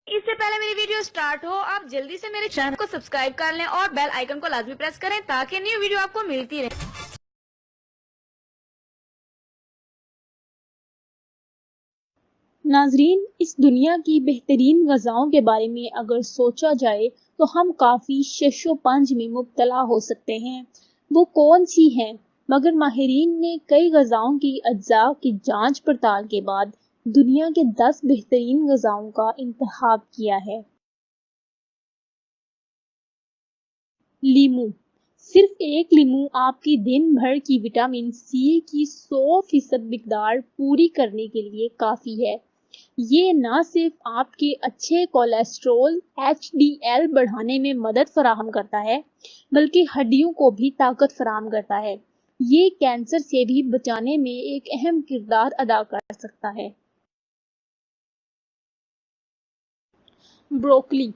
اس سے پہلے میری ویڈیو سٹارٹ ہو آپ جلدی سے میرے چینل کو سبسکرائب کر لیں اور بیل آئیکن کو لازمی پریس کریں تاکہ نیو ویڈیو آپ کو ملتی رہے۔ ناظرین، اس دنیا کی بہترین غذاؤں کے بارے میں اگر سوچا جائے تو ہم کافی شش و پنج میں مبتلا ہو سکتے ہیں۔ وہ کون سی ہیں؟ مگر ماہرین نے کئی غذاؤں کی اجزاء کی جانچ پڑتال کے بعد دنیا کے 10 بہترین غذاؤں کا انتخاب کیا ہے۔ لیمو۔ صرف ایک لیمو آپ کی دن بھر کی وٹامن سی کی 100% مقدار پوری کرنے کے لیے کافی ہے۔ یہ نہ صرف آپ کے اچھے کولیسٹرول HDL بڑھانے میں مدد فراہم کرتا ہے بلکہ ہڈیوں کو بھی طاقت فراہم کرتا ہے۔ یہ کینسر سے بھی بچانے میں ایک اہم کردار ادا کر سکتا ہے۔ بروکلی۔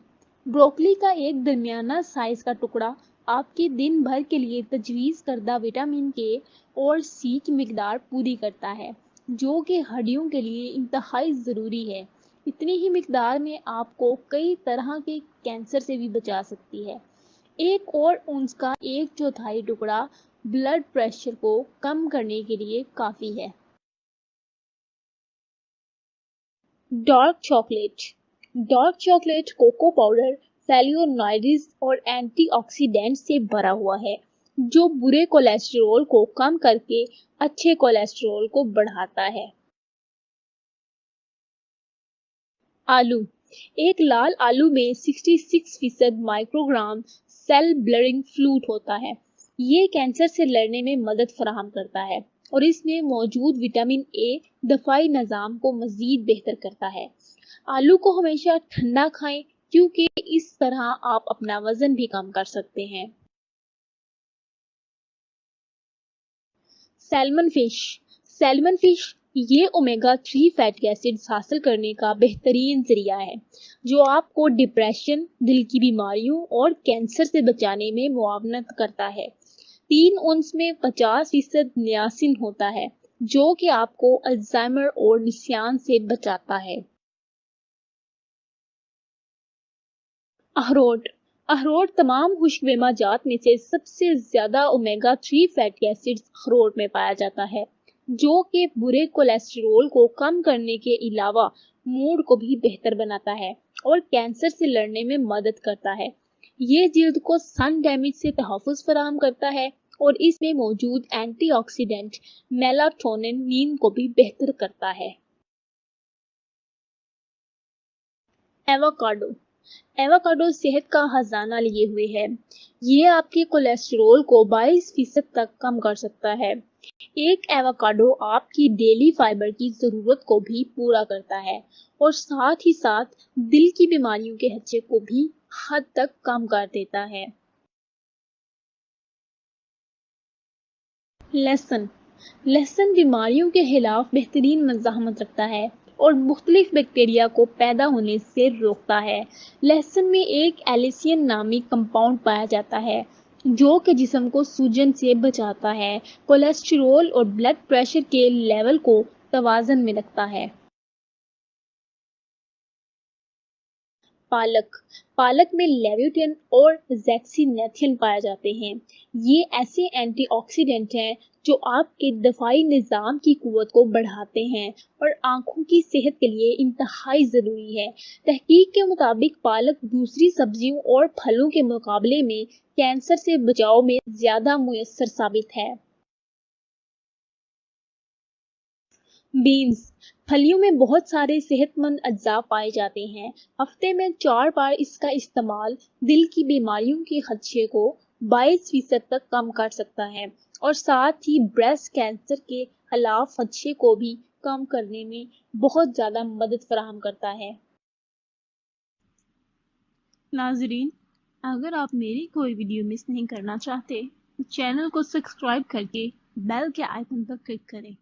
بروکلی کا ایک درمیانہ سائز کا ٹکڑا آپ کے دن بھر کے لیے تجویز کردہ وٹامن کے اور سی کی مقدار پوری کرتا ہے جو کہ ہڈیوں کے لیے انتہائی ضروری ہے۔ اتنی ہی مقدار میں آپ کو کئی طرح کے کینسر سے بھی بچا سکتی ہے۔ ایک اور اونس کا 1/4 ٹکڑا بلڈ پریشر کو کم کرنے کے لیے کافی ہے۔ Dark chocolate. Dark chocolate cocoa powder flavonoids اور اینٹی آکسیڈینٹ سے بھرا ہوا ہے جو برے کولیسٹرول کو کم کر کے اچھے کولیسٹرول کو بڑھاتا ہے۔ آلو۔ ایک لال آلو میں 66% مائکروگرام سیل بلڈنگ فلوئڈ ہوتا ہے۔ یہ کینسر سے لڑنے میں مدد فراہم کرتا ہے اور اس میں موجود وٹامن اے دفاعی نظام کو مزید بہتر کرتا ہے۔ آلو کو ہمیشہ ٹھنڈا کھائیں کیونکہ اس طرح آپ اپنا وزن بھی کم کر سکتے ہیں۔ Salmon fish. سیلمن فش یہ اومیگا 3 فیٹی ایسڈز حاصل کرنے کا بہترین ذریعہ ہے جو آپ کو ڈپریشن، دل کی بیماریوں اور کینسر سے بچانے میں معاونت کرتا ہے۔ 3 اونس میں 50% نیاسین ہوتا ہے جو کہ آپ کو الزائمر اور نسیان سے بچاتا ہے۔ اخروٹ۔ اخروٹ تمام خشک میوہ جات میں سے سب سے زیادہ اومیگا 3 فیٹی ایسڈز اخروٹ میں پایا جاتا ہے جو کہ برے کولیسٹرول کو کم کرنے کے علاوہ موڈ کو بھی بہتر بناتا ہے اور کینسر سے لڑنے میں مدد کرتا ہے۔ یہ جلد کو سن ڈیمیج سے تحفظ فراہم کرتا ہے اور اس میں موجود اینٹی آکسیڈنٹ میلاٹونن نیند کو بھی بہتر کرتا ہے۔ ایووکاڈو۔ ایووکاڈو صحت کا خزانہ لیے ہوئے ہے۔ یہ آپ کے کولیسٹرول کو 22% تک کم کر سکتا ہے۔ ایک ایووکاڈو آپ کی ڈیلی فائبر کی ضرورت کو بھی پورا کرتا ہے اور ساتھ ہی ساتھ دل کی بیماریوں کے خدشے کو بھی حد تک کم کر دیتا ہے۔ لہسن۔ لہسن بیماریوں کے خلاف بہترین مزاحمت رکھتا ہے اور مختلف بیکٹیریا کو پیدا ہونے سے روکتا ہے۔ لہسن میں ایک ایلیسین نامی کمپاؤنڈ پایا جاتا ہے جو کہ جسم کو سوجن سے بچاتا ہے، کولیسٹرول اور بلڈ پریشر کے لیول کو توازن میں رکھتا ہے۔ پالک۔ پالک میں لیوٹین اور زیکسینتھین پائے جاتے ہیں۔ یہ ایسے اینٹی آکسیڈنٹ ہیں جو آپ کے دفاعی نظام کی قوت کو بڑھاتے ہیں اور آنکھوں کی صحت کے لیے انتہائی ضروری ہے۔ تحقیق کے مطابق پالک دوسری سبزیوں اور پھلوں کے مقابلے میں کینسر سے بچاؤ میں زیادہ مؤثر ثابت ہے۔ بینز۔ پھلیوں میں بہت سارے صحت مند اجزاء پائے جاتے ہیں۔ ہفتے میں 4 بار اس کا استعمال دل کی بیماریوں کے خدشے کو 22% تک کم کر سکتا ہے اور ساتھ ہی بریسٹ کینسر کے خلاف خدشے کو بھی کم کرنے میں بہت زیادہ مدد فراہم کرتا ہے۔ ناظرین، اگر آپ میری کوئی ویڈیو مس نہیں کرنا چاہتے تو چینل کو سبسکرائب کر کے بیل کے آئیکن پر کلک کریں۔